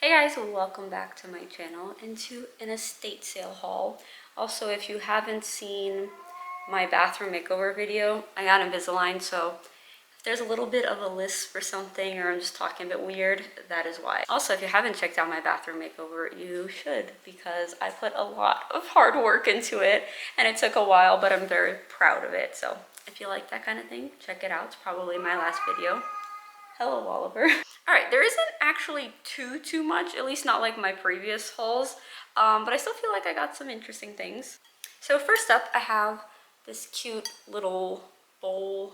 Hey guys, welcome back to my channel and to an estate sale haul. Also, if you haven't seen my bathroom makeover video, I got Invisalign, so if there's a little bit of a lisp or something, or I'm just talking a bit weird, that is why. Also, if you haven't checked out my bathroom makeover, you should, because I put a lot of hard work into it and it took a while, but I'm very proud of it. So if you like that kind of thing, check it out. It's probably my last video. Hello, Oliver. All right, there isn't actually too much, at least not like my previous hauls, but I still feel like I got some interesting things. So first up, I have this cute little bowl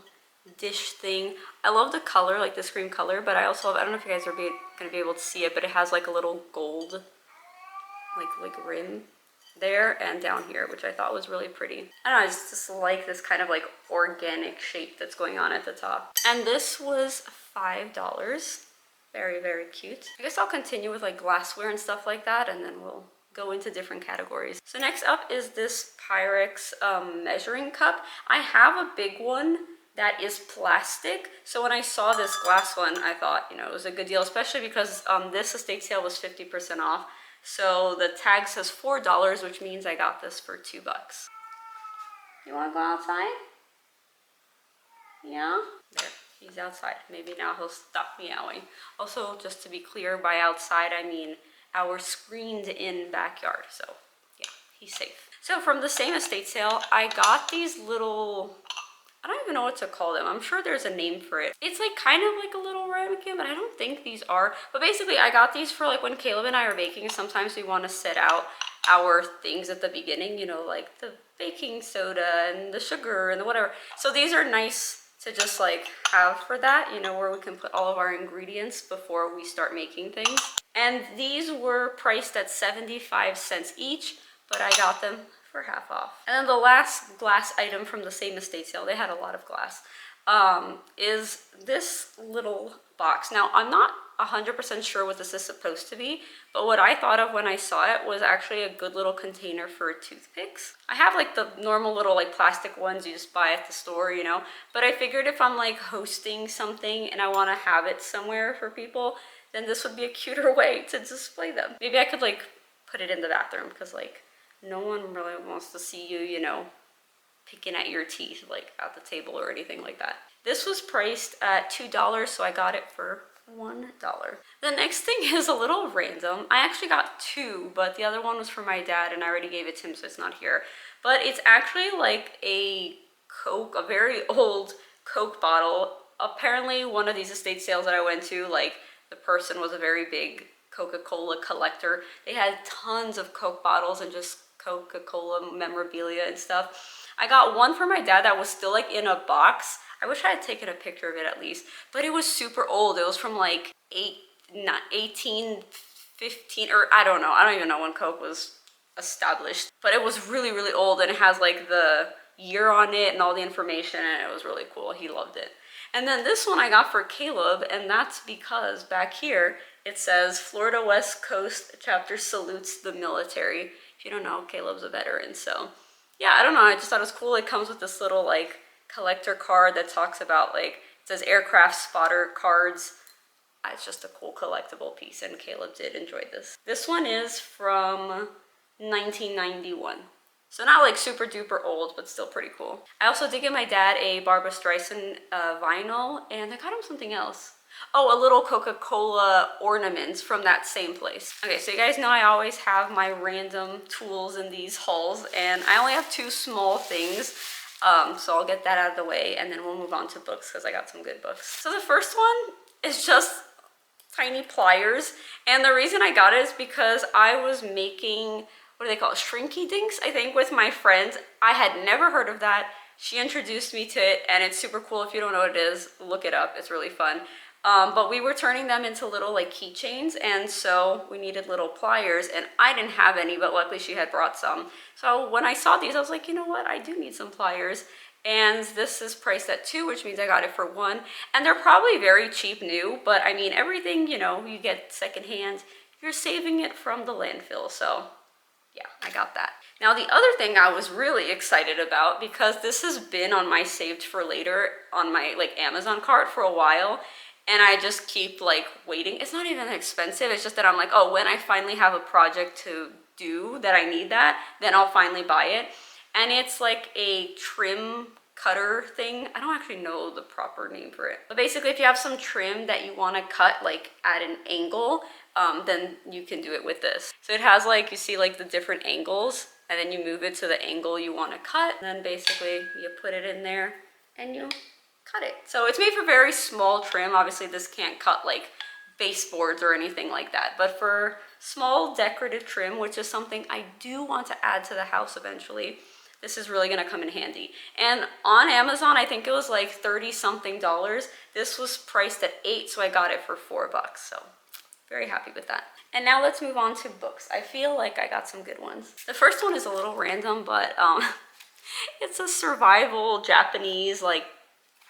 dish thing. I love the color, like this cream color, but I also have, I don't know if you guys are gonna be able to see it, but it has like a little gold like rim there and down here, which I thought was really pretty. I don't know, I just like this kind of like organic shape that's going on at the top. And this was $5. Very cute. I guess I'll continue with like glassware and stuff like that, and then we'll go into different categories. So next up is this Pyrex measuring cup. I have a big one that is plastic, so when I saw this glass one, I thought, you know, it was a good deal, especially because this estate sale was 50% off. So the tag says $4, which means I got this for $2. You wanna go outside? Yeah? There, he's outside. Maybe now he'll stop meowing. Also, just to be clear, by outside, I mean our screened-in backyard. So, yeah, he's safe. So from the same estate sale, I got these little, I don't even know what to call them. I'm sure there's a name for it. It's like kind of like a little ramekin, but I don't think these are. But basically, I got these for like when Caleb and I are baking. Sometimes we want to set out our things at the beginning, you know, like the baking soda and the sugar and the whatever. So these are nice to just like have for that, you know, where we can put all of our ingredients before we start making things. And these were priced at 75 cents each, but I got them for half off. And then the last glass item from the same estate sale, they had a lot of glass, is this little box. Now, I'm not 100% sure what this is supposed to be, but what I thought of when I saw it was actually a good little container for toothpicks. I have like the normal little like plastic ones you just buy at the store, you know, but I figured if I'm like hosting something and I want to have it somewhere for people, then this would be a cuter way to display them. Maybe I could like put it in the bathroom, because like no one really wants to see you, you know, picking at your teeth like at the table or anything like that. This was priced at $2, so I got it for $1. The next thing is a little random. I actually got two, but the other one was for my dad and I already gave it to him, so it's not here. But it's actually like a Coke, a very old Coke bottle. Apparently one of these estate sales that I went to, like the person was a very big Coca-Cola collector. They had tons of Coke bottles and just Coca-Cola memorabilia and stuff. I got one for my dad that was still like in a box. I wish I had taken a picture of it at least, but it was super old. It was from like 1815, or I don't know. I don't even know when Coke was established, but it was really old, and it has like the year on it and all the information, and it was really cool. He loved it. And then this one I got for Caleb, and that's because back here it says Florida West Coast chapter salutes the military. If you don't know, Caleb's a veteran, so yeah, I don't know, I just thought it was cool. It comes with this little like collector card that talks about like, it says aircraft spotter cards. It's just a cool collectible piece, and Caleb did enjoy this. This one is from 1991. So not like super duper old, but still pretty cool. I also did get my dad a Barbra Streisand vinyl, and I got him something else. Oh, a little Coca-Cola ornaments from that same place. Okay, so you guys know I always have my random tools in these hauls, and I only have two small things. So I'll get that out of the way, and then we'll move on to books, because I got some good books. So the first one is just tiny pliers, and the reason I got it is because I was making, what do they call it, shrinky dinks, I think, with my friends. I had never heard of that. She introduced me to it, and it's super cool. If you don't know what it is, look it up. It's really fun. But we were turning them into little like keychains, and so we needed little pliers, and I didn't have any, but luckily she had brought some. So when I saw these, I was like, you know what, I do need some pliers. And this is priced at $2, which means I got it for $1. And they're probably very cheap new, but I mean, everything, you know, you get secondhand, you're saving it from the landfill. So yeah, I got that. Now the other thing I was really excited about, because this has been on my saved for later on my like Amazon cart for a while, and I just keep like waiting. It's not even expensive, it's just that I'm like, oh, when I finally have a project to do that I need that, then I'll finally buy it. And it's like a trim cutter thing. I don't actually know the proper name for it, but basically if you have some trim that you want to cut like at an angle, then you can do it with this. So it has like, you see like the different angles, and then you move it to the angle you want to cut, and then basically you put it in there and you cut it. So it's made for very small trim. Obviously this can't cut like baseboards or anything like that, but for small decorative trim, which is something I do want to add to the house eventually, this is really gonna come in handy. And on Amazon, I think it was like 30 something dollars. This was priced at $8, so I got it for $4. So very happy with that. And now let's move on to books. I feel like I got some good ones. The first one is a little random, but it's a survival Japanese like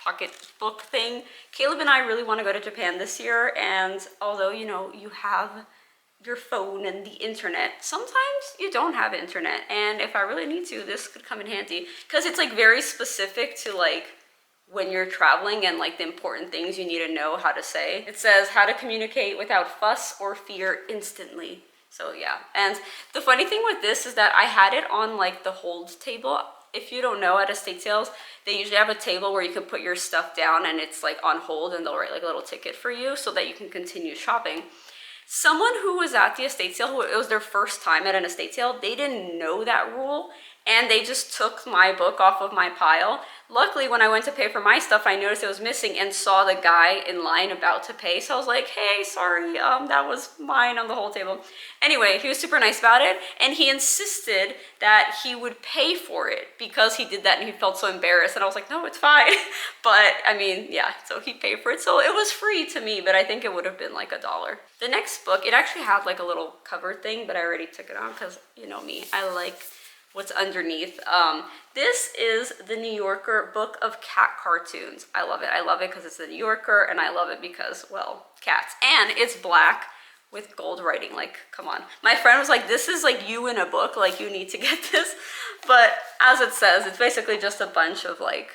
pocket book thing. Caleb and I really want to go to Japan this year, and although, you know, you have your phone and the internet, sometimes you don't have internet, and if I really need to, this could come in handy because it's like very specific to like when you're traveling and like the important things you need to know how to say. It says how to communicate without fuss or fear instantly. So yeah, and the funny thing with this is that I had it on like the hold table. If you don't know, at estate sales, they usually have a table where you can put your stuff down and it's like on hold, and they'll write like a little ticket for you so that you can continue shopping. Someone who was at the estate sale, it was their first time at an estate sale, they didn't know that rule, and they just took my book off of my pile. Luckily, when I went to pay for my stuff, I noticed it was missing and saw the guy in line about to pay. So I was like, hey, sorry, that was mine on the whole table. Anyway, he was super nice about it, and he insisted that he would pay for it because he did that and he felt so embarrassed. And I was like, no, it's fine. But I mean, yeah, so he paid for it. So it was free to me, but I think it would have been like $1. The next book, it actually had like a little cover thing, but I already took it on because, you know me, I like what's underneath. This is the New Yorker book of cat cartoons. I love it. I love it because it's the New Yorker, and I love it because, well, cats. And it's black with gold writing. Like, come on. My friend was like, this is like you in a book. Like, you need to get this. But as it says, it's basically just a bunch of like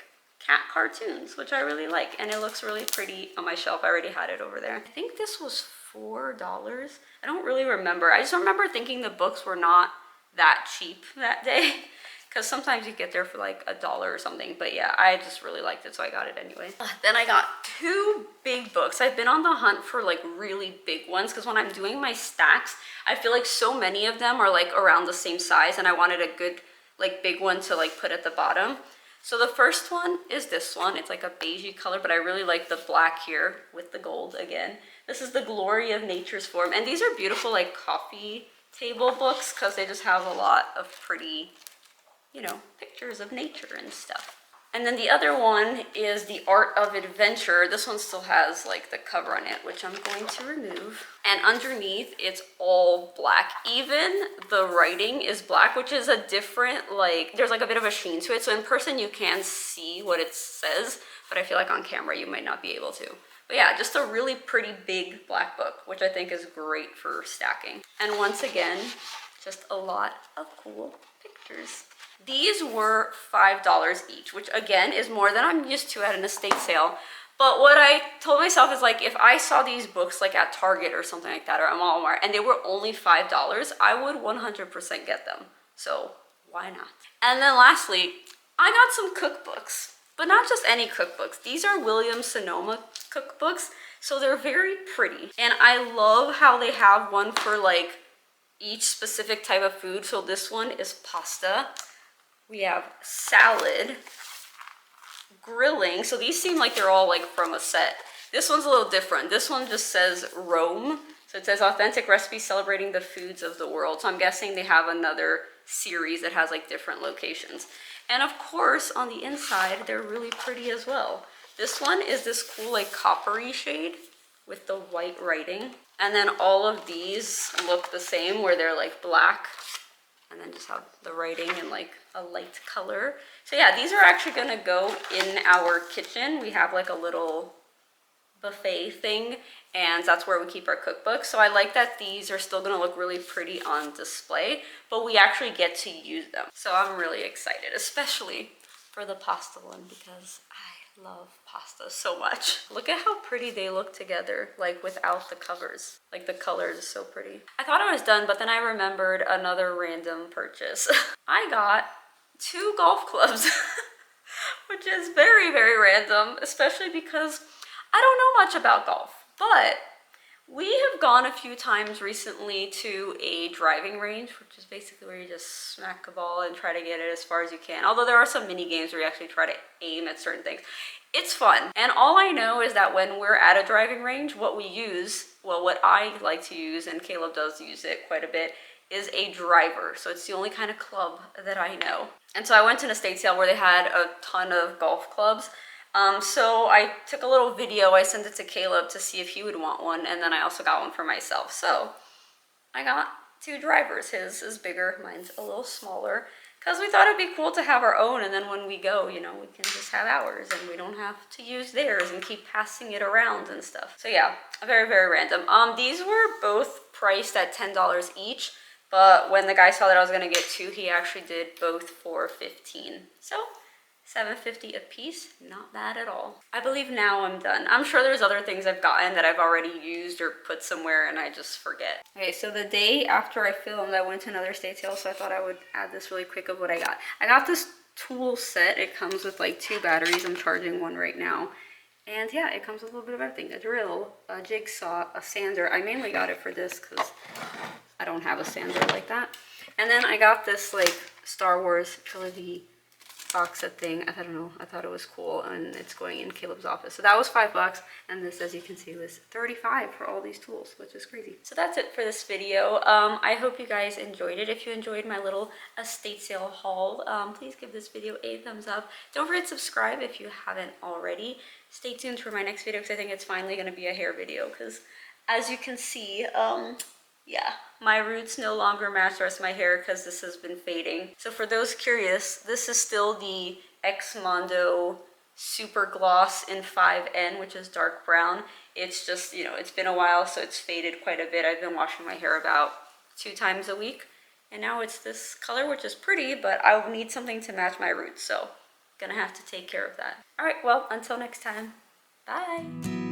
cat cartoons, which I really like. And it looks really pretty on my shelf. I already had it over there. I think this was $4. I don't really remember. I just remember thinking the books were not that cheap that day, because sometimes you get there for like $1 or something. But yeah, I just really liked it, so I got it anyway. Then I got 2 big books. I've been on the hunt for like really big ones, because when I'm doing my stacks, I feel like so many of them are like around the same size, and I wanted a good like big one to like put at the bottom. So the first one is this one. It's like a beigey color, but I really like the black here with the gold again. This is The Glory of Nature's Form, and these are beautiful like coffee table books because they just have a lot of pretty, you know, pictures of nature and stuff. And then the other one is The Art of Adventure. This one still has like the cover on it, which I'm going to remove. And underneath it's all black. Even the writing is black, which is a different, like, there's like a bit of a sheen to it. So in person you can see what it says, but I feel like on camera you might not be able to. But yeah, just a really pretty big black book, which I think is great for stacking. And once again, just a lot of cool pictures. These were $5 each, which again is more than I'm used to at an estate sale. But what I told myself is like, if I saw these books like at Target or something like that, or at Walmart, and they were only $5, I would 100% get them. So why not? And then lastly, I got some cookbooks. But not just any cookbooks. These are Williams-Sonoma cookbooks, so they're very pretty. And I love how they have one for like each specific type of food. So this one is pasta. We have salad, grilling. So these seem like they're all like from a set. This one's a little different. This one just says Rome. So it says authentic recipes celebrating the foods of the world. So I'm guessing they have another series that has like different locations. And of course, on the inside, they're really pretty as well. This one is this cool like coppery shade with the white writing. And then all of these look the same, where they're like black and then just have the writing in like a light color. So yeah, these are actually gonna go in our kitchen. We have like a little buffet thing, and that's where we keep our cookbooks. So I like that these are still gonna look really pretty on display, but we actually get to use them. So I'm really excited, especially for the pasta one, because I love pasta so much. Look at how pretty they look together, like without the covers. Like the colors is so pretty. I thought I was done, but then I remembered another random purchase. I got 2 golf clubs, which is very, very random, especially because I don't know much about golf, but we have gone a few times recently to a driving range, which is basically where you just smack a ball and try to get it as far as you can. Although there are some mini games where you actually try to aim at certain things. It's fun. And all I know is that when we're at a driving range, what we use, well, what I like to use, and Caleb does use it quite a bit, is a driver. So it's the only kind of club that I know. And so I went to an estate sale where they had a ton of golf clubs. So I took a little video, I sent it to Caleb to see if he would want one, and then I also got one for myself. So I got 2 drivers. His is bigger, mine's a little smaller, because we thought it'd be cool to have our own, and then when we go, you know, we can just have ours, and we don't have to use theirs and keep passing it around and stuff. So yeah, very, very random. These were both priced at $10 each, but when the guy saw that I was gonna get 2, he actually did both for $15. So $7.50 a piece, not bad at all. I believe now I'm done. I'm sure there's other things I've gotten that I've already used or put somewhere and I just forget. Okay, so the day after I filmed, I went to another estate sale, so I thought I would add this really quick of what I got. I got this tool set. It comes with like 2 batteries. I'm charging one right now. And yeah, it comes with a little bit of everything. A drill, a jigsaw, a sander. I mainly got it for this because I don't have a sander like that. And then I got this like Star Wars trilogy box set thing. I don't know, I thought it was cool, and it's going in Caleb's office. So that was $5, and this, as you can see, was $35 for all these tools, which is crazy. So that's it for this video. I hope you guys enjoyed it. If you enjoyed my little estate sale haul, please give this video a thumbs up. Don't forget to subscribe if you haven't already. Stay tuned for my next video because I think it's finally going to be a hair video, because as you can see, yeah, my roots no longer match the rest of my hair because this has been fading. So for those curious, this is still the X Mondo Super Gloss in 5N, which is dark brown. It's just, you know, it's been a while, so it's faded quite a bit. I've been washing my hair about 2 times a week, and now it's this color, which is pretty, but I'll need something to match my roots, so gonna have to take care of that. All right, well, until next time, bye.